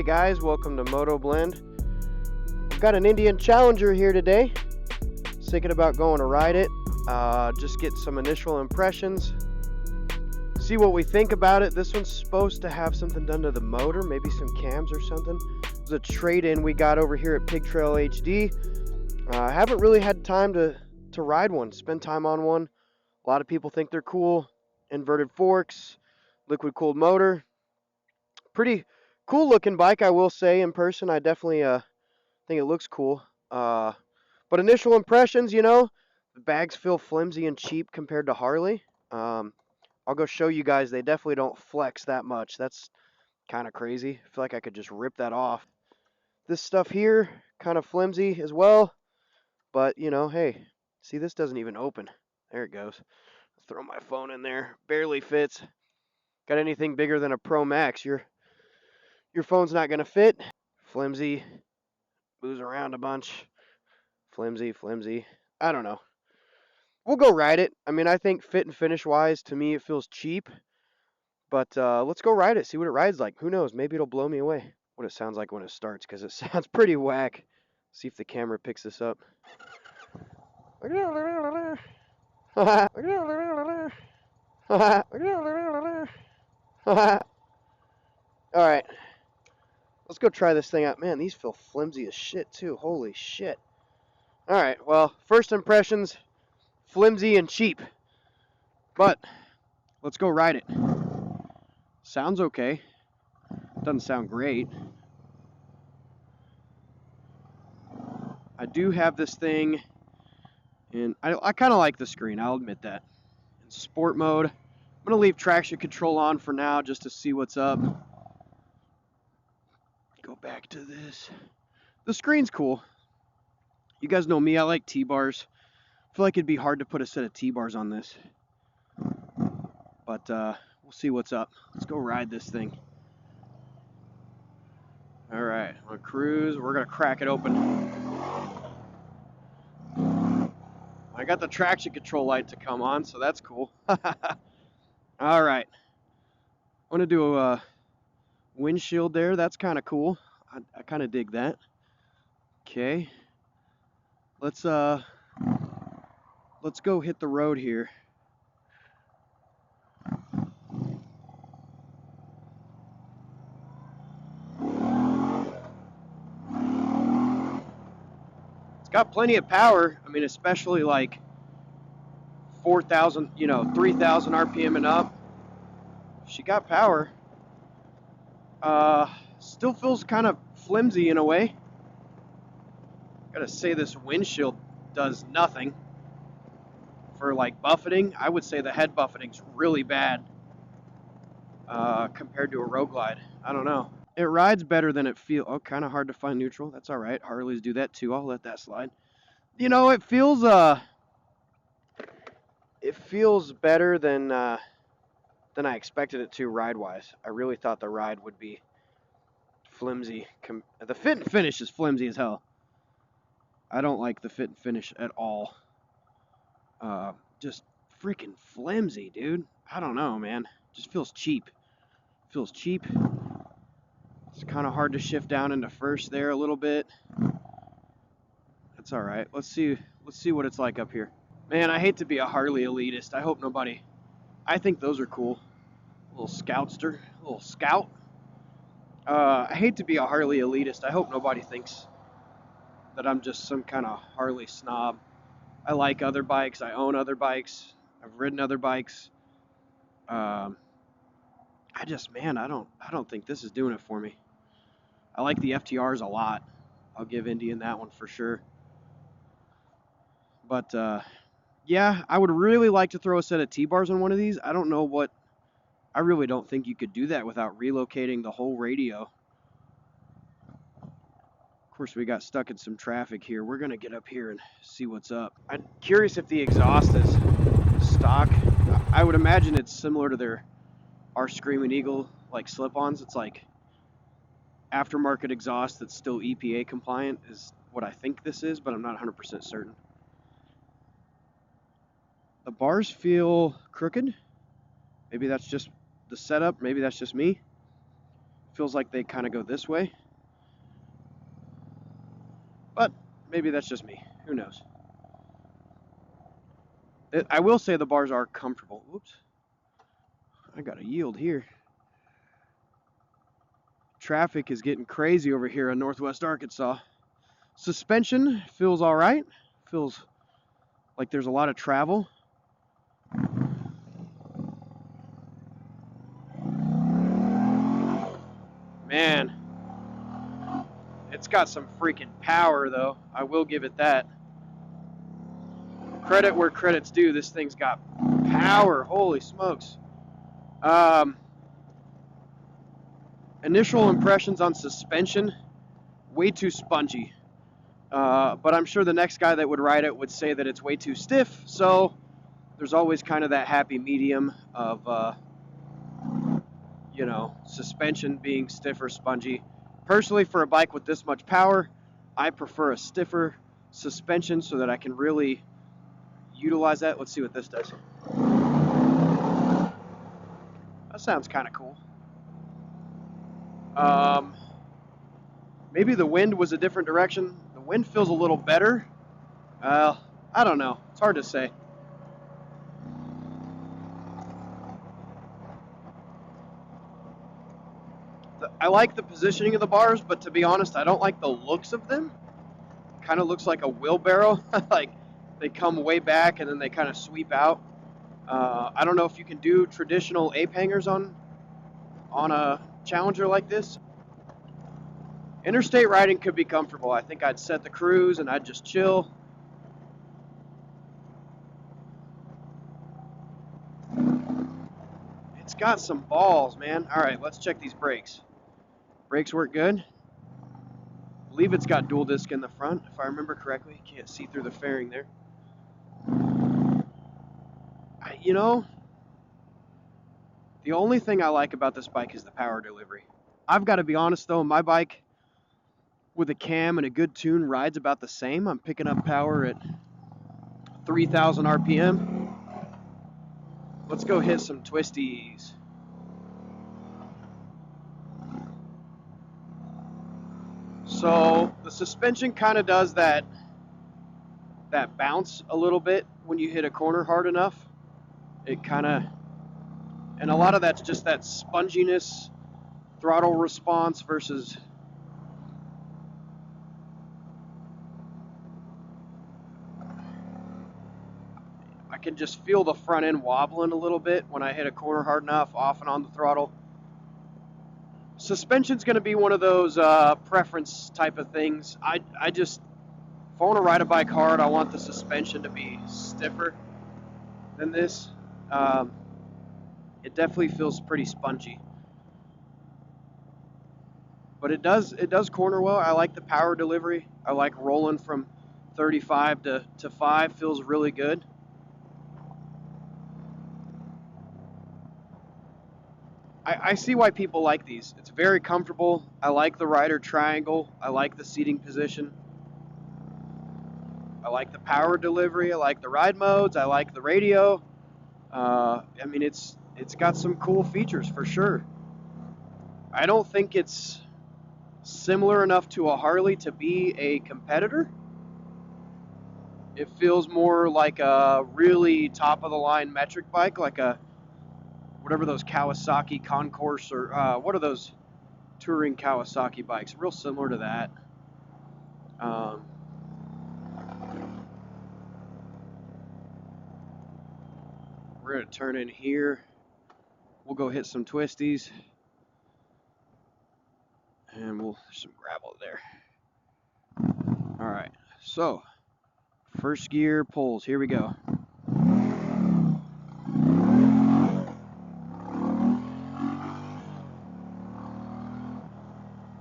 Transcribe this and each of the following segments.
guys, welcome to Moto Blend. We've got an Indian Challenger here today. Thinking about going to ride it. Just get some initial impressions. See what we think about it. This one's supposed to have something done to the motor, maybe some cams or something. It's a trade-in we got over here at Pig Trail HD. I haven't really had time to ride one, spend time on one. A lot of people think they're cool. Inverted forks, liquid cooled motor. Pretty cool looking bike, I will say. In person, I definitely think it looks cool. But initial impressions, the bags feel flimsy and cheap compared to Harley. I'll go show you guys. They definitely don't flex that much. That's kind of crazy. I feel like I could just rip that off. This stuff here, kind of flimsy as well. But, hey, see, this doesn't even open. There it goes. Throw my phone in there. Barely fits. Got anything bigger than a Pro Max, your phone's not going to fit. Flimsy. Moves around a bunch. Flimsy. I don't know. We'll go ride it. I mean, I think fit and finish wise, to me, it feels cheap. But let's go ride it, see what it rides like. Who knows? Maybe it'll blow me away. What it sounds like when it starts, because it sounds pretty whack. See if the camera picks this up. Alright. Let's go try this thing out. Man, these feel flimsy as shit, too. Holy shit. Alright, well, first impressions, flimsy and cheap. But let's go ride it. Sounds okay. Doesn't sound great. I do have this thing, and I kind of like the screen, I'll admit that. In sport mode, I'm going to leave traction control on for now just to see what's up. Go back to this. The screen's cool. You guys know me, I like T-bars. I feel like it'd be hard to put a set of T-bars on this. But we'll see what's up. Let's go ride this thing. Alright, I'm going to cruise. We're going to crack it open. I got the traction control light to come on, so that's cool. Alright. I'm going to do a windshield there. That's kind of cool. I kind of dig that. Okay. Let's go hit the road here. It's got plenty of power. I mean, especially like 4,000, 3,000 RPM and up. She got power. Still feels kind of flimsy in a way. Gotta say, this windshield does nothing for like buffeting. I would say the head buffeting's really bad compared to a Road Glide. I don't know. It rides better than it feels. Oh, kind of hard to find neutral. That's all right. Harleys do that too. I'll let that slide. It feels better than I expected it to ride-wise. I really thought the ride would be flimsy. The fit and finish is flimsy as hell. I don't like the fit and finish at all. Just freaking flimsy, dude. I don't know, man. Just feels cheap. Feels cheap. It's kind of hard to shift down into first there a little bit. That's all right. Let's see what it's like up here. Man, I hate to be a Harley elitist. I hope nobody. I think those are cool. Little Scoutster, little Scout. I hate to be a Harley elitist. I hope nobody thinks that I'm just some kind of Harley snob. I like other bikes. I own other bikes. I've ridden other bikes. I don't think this is doing it for me. I like the FTRs a lot. I'll give Indian that one for sure. But yeah, I would really like to throw a set of T-bars on one of these. I really don't think you could do that without relocating the whole radio. Of course, we got stuck in some traffic here. We're going to get up here and see what's up. I'm curious if the exhaust is stock. I would imagine it's similar to our Screaming Eagle like slip-ons. It's like aftermarket exhaust that's still EPA compliant is what I think this is, but I'm not 100% certain. The bars feel crooked. Maybe that's just the setup. Maybe that's just me. Feels like they kind of go this way. But maybe that's just me. Who knows? I will say the bars are comfortable. Oops. I got a yield here. Traffic is getting crazy over here in Northwest Arkansas. Suspension feels all right. Feels like there's a lot of travel. Man, it's got some freaking power though. I will give it that. Credit where credit's due. This thing's got power. Holy smokes. Initial impressions on suspension, way too spongy. But I'm sure the next guy that would ride it would say that it's way too stiff. So there's always kind of that happy medium of, you know, suspension being stiff or spongy. Personally, for a bike with this much power, I prefer a stiffer suspension so that I can really utilize that. Let's see what this does. That sounds kind of cool. Maybe the wind was a different direction. The wind feels a little better. I don't know. It's hard to say. I like the positioning of the bars, but to be honest, I don't like the looks of them. Kind of looks like a wheelbarrow. Like they come way back and then they kind of sweep out. I don't know if you can do traditional ape hangers on a Challenger like this. Interstate riding could be comfortable. I think I'd set the cruise and I'd just chill. It's got some balls, man. All right, let's check these brakes. Brakes work good. I believe it's got dual disc in the front, if I remember correctly. Can't see through the fairing there. You know, the only thing I like about this bike is the power delivery. I've got to be honest though, my bike with a cam and a good tune rides about the same. I'm picking up power at 3,000 RPM. Let's go hit some twisties. So the suspension kind of does that bounce a little bit when you hit a corner hard enough. It kind of, and a lot of that's just that sponginess, throttle response versus I can just feel the front end wobbling a little bit when I hit a corner hard enough, off and on the throttle. Suspension's going to be one of those preference type of things. I just, if I want to ride a bike hard, I want the suspension to be stiffer than this. It definitely feels pretty spongy, but it does corner well. I like the power delivery. I like rolling from 35 to 5. Feels really good. I see why people like these. It's very comfortable. I like the rider triangle. I like the seating position. I like the power delivery. I like the ride modes. I like the radio. I mean, it's got some cool features for sure. I don't think it's similar enough to a Harley to be a competitor. It feels more like a really top of the line metric bike, like a whatever those Kawasaki Concourse or what are those touring Kawasaki bikes? Real similar to that. We're going to turn in here. We'll go hit some twisties. And there's some gravel there. All right, so first gear pulls. Here we go.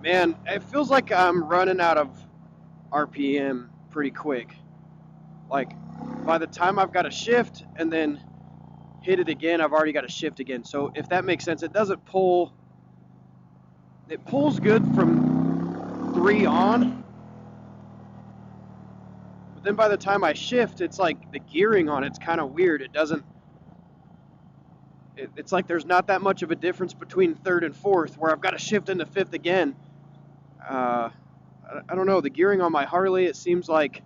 Man, it feels like I'm running out of RPM pretty quick. Like, by the time I've got to shift and then hit it again, I've already got to shift again. So if that makes sense, it doesn't pull. It pulls good from 3 on. But then by the time I shift, it's like the gearing on it's kind of weird. It doesn't It's like there's not that much of a difference between third and fourth, where I've got to shift into fifth again. I don't know, the gearing on my Harley, it seems like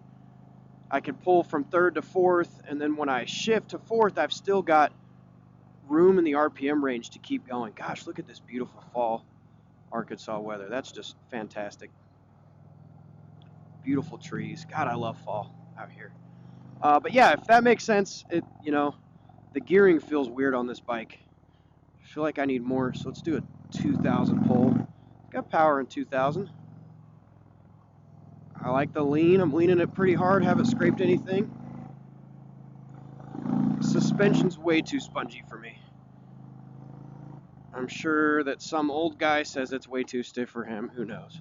I can pull from third to fourth, and then when I shift to fourth, I've still got room in the RPM range to keep going. Gosh, look at this beautiful fall Arkansas weather. That's just fantastic. Beautiful trees. God, I love fall out here. But yeah, if that makes sense, the gearing feels weird on this bike. I feel like I need more, so let's do a 2000 pull. Got power in 2000. I like the lean. I'm leaning it pretty hard. Haven't scraped anything. Suspension's way too spongy for me. I'm sure that some old guy says it's way too stiff for him. Who knows?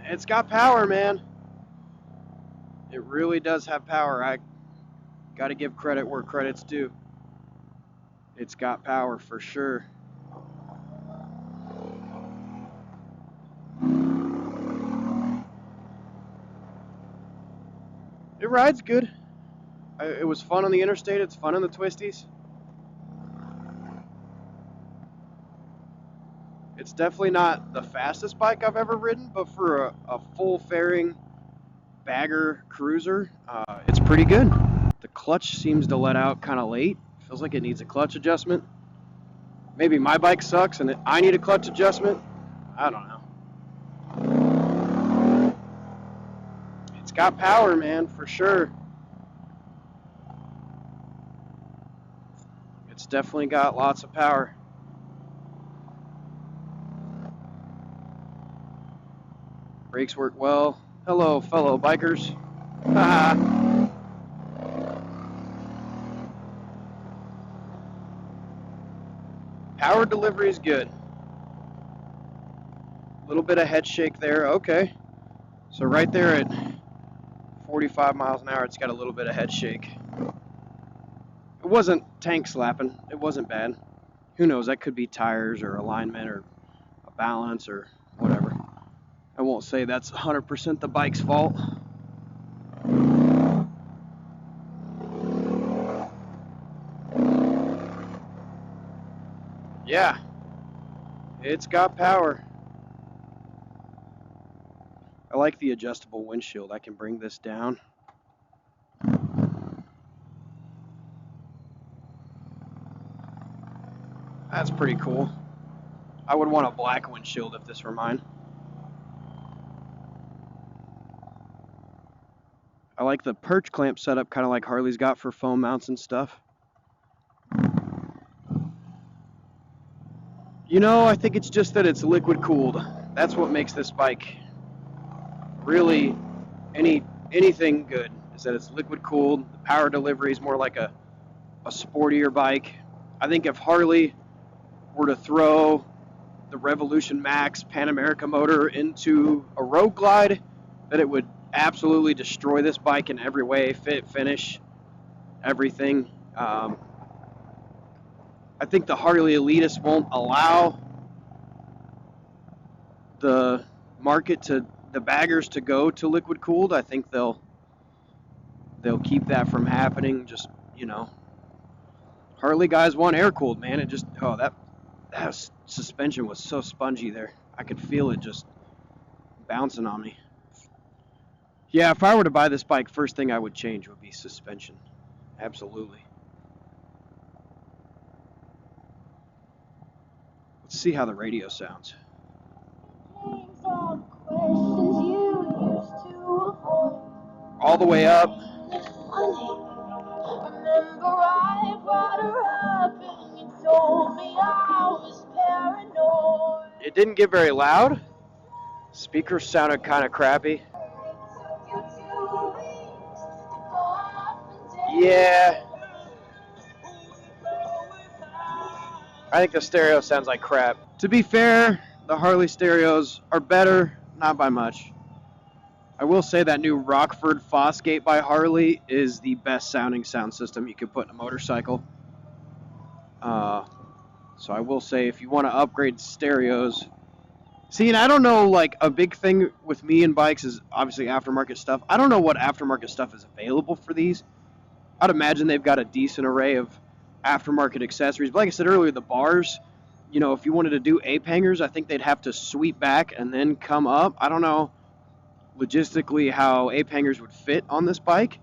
It's got power, man. It really does have power. I got to give credit where credit's due. It's got power for sure. It rides good. It was fun on the interstate. It's fun on the Twisties. It's definitely not the fastest bike I've ever ridden, but for a full fairing bagger cruiser, it's pretty good. The clutch seems to let out kind of late. Feels like it needs a clutch adjustment. Maybe my bike sucks and I need a clutch adjustment. I don't know. It's got power, man, for sure. It's definitely got lots of power. Brakes work well. Hello, fellow bikers. Power delivery is good. A little bit of head shake there. Okay. So right there at 45 miles an hour, it's got a little bit of head shake. It wasn't tank slapping. It wasn't bad. Who knows? That could be tires or alignment or a balance or whatever. I won't say that's 100% the bike's fault. Yeah, it's got power. I like the adjustable windshield. I can bring this down. That's pretty cool. I would want a black windshield if this were mine. I like the perch clamp setup, kind of like Harley's got for foam mounts and stuff. I think it's just that it's liquid cooled. That's what makes this bike really anything good, is that it's liquid cooled. The power delivery is more like a sportier bike. I think if Harley were to throw the Revolution Max Pan America motor into a Road Glide, that it would absolutely destroy this bike in every way, fit, finish, everything. I think the Harley elitists won't allow the market to the baggers to go to liquid cooled. I think they'll keep that from happening. Just Harley guys want air cooled, man. It just that suspension was so spongy there. I could feel it just bouncing on me. Yeah, if I were to buy this bike, first thing I would change would be suspension. Absolutely. Let's see how the radio sounds. All the way up. It didn't get very loud. Speakers sounded kind of crappy. Yeah. I think the stereo sounds like crap. To be fair, the Harley stereos are better, not by much. I will say that new Rockford Fosgate by Harley is the best sounding sound system you could put in a motorcycle. So I will say, if you want to upgrade stereos, see, and I don't know, like, a big thing with me and bikes is obviously aftermarket stuff. I don't know what aftermarket stuff is available for these. I'd imagine they've got a decent array of aftermarket accessories. But like I said earlier, the bars, you know, if you wanted to do ape hangers, I think they'd have to sweep back and then come up. I don't know logistically how ape hangers would fit on this bike.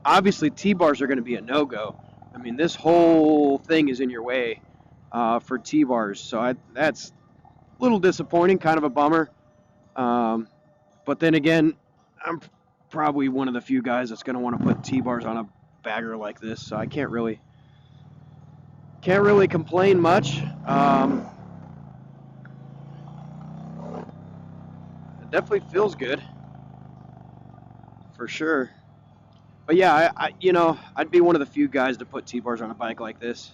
Obviously, T-bars are going to be a no-go. I mean, this whole thing is in your way for T-bars, so that's a little disappointing, kind of a bummer. But then again, I'm probably one of the few guys that's going to want to put T-bars on a bagger like this, so I can't really complain much. It definitely feels good, for sure. But yeah, I'd be one of the few guys to put T-bars on a bike like this.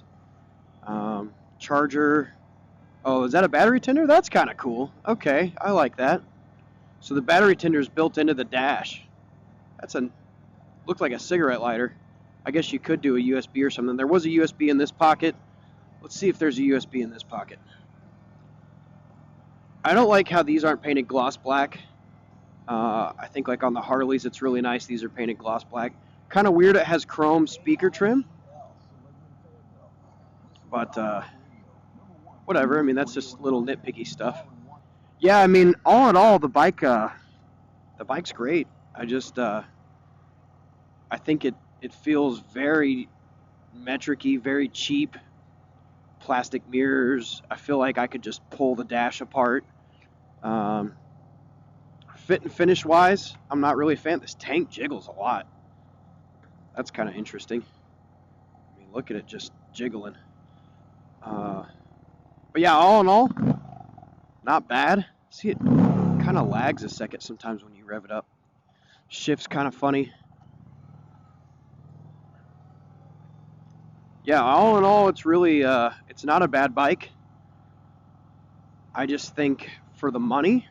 Charger. Oh, is that a battery tender? That's kind of cool. Okay, I like that. So the battery tender is built into the dash. Looked like a cigarette lighter. I guess you could do a USB or something. There was a USB in this pocket. Let's see if there's a USB in this pocket. I don't like how these aren't painted gloss black. I think like on the Harleys it's really nice these are painted gloss black. Kind of weird it has chrome speaker trim. But whatever, I mean that's just little nitpicky stuff. Yeah, I mean all in all the bike's great. I think it feels very metric-y, very cheap. Plastic mirrors. I feel like I could just pull the dash apart. Fit and finish wise, I'm not really a fan. This tank jiggles a lot. That's kind of interesting. I mean, look at it just jiggling. But yeah, all in all, not bad. See, it kind of lags a second sometimes when you rev it up. Shift's kind of funny. Yeah, all in all, it's really, it's not a bad bike. I just think for the money,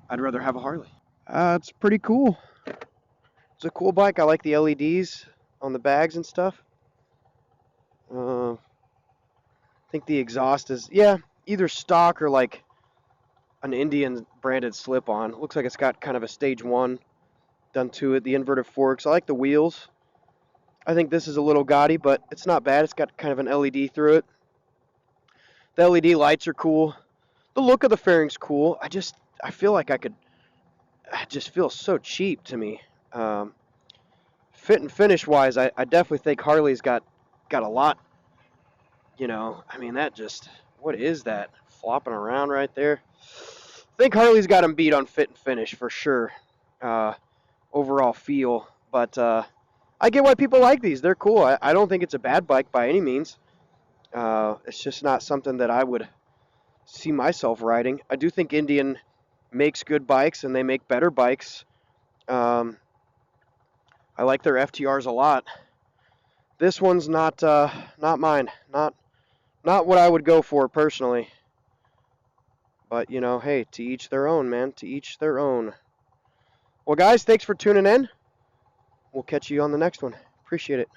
I'd rather have a Harley. It's pretty cool. It's a cool bike. I like the LEDs on the bags and stuff. I think the exhaust is, yeah, either stock or like an Indian branded slip-on. It looks like it's got kind of a stage 1 done to it. The inverted forks. I like the wheels. I think this is a little gaudy, but it's not bad. It's got kind of an LED through it. The LED lights are cool. The look of the fairing's cool. I feel like it just feels so cheap to me. Fit and finish wise, I definitely think Harley's got a lot. You know, I mean what is that flopping around right there? I think Harley's got him beat on fit and finish for sure. Overall feel, but I get why people like these. They're cool. I don't think it's a bad bike by any means. It's just not something that I would see myself riding. I do think Indian makes good bikes and they make better bikes. I like their FTRs a lot. This one's not mine. Not what I would go for personally. But you know, hey, to each their own, man. To each their own. Well, guys, thanks for tuning in. We'll catch you on the next one. Appreciate it.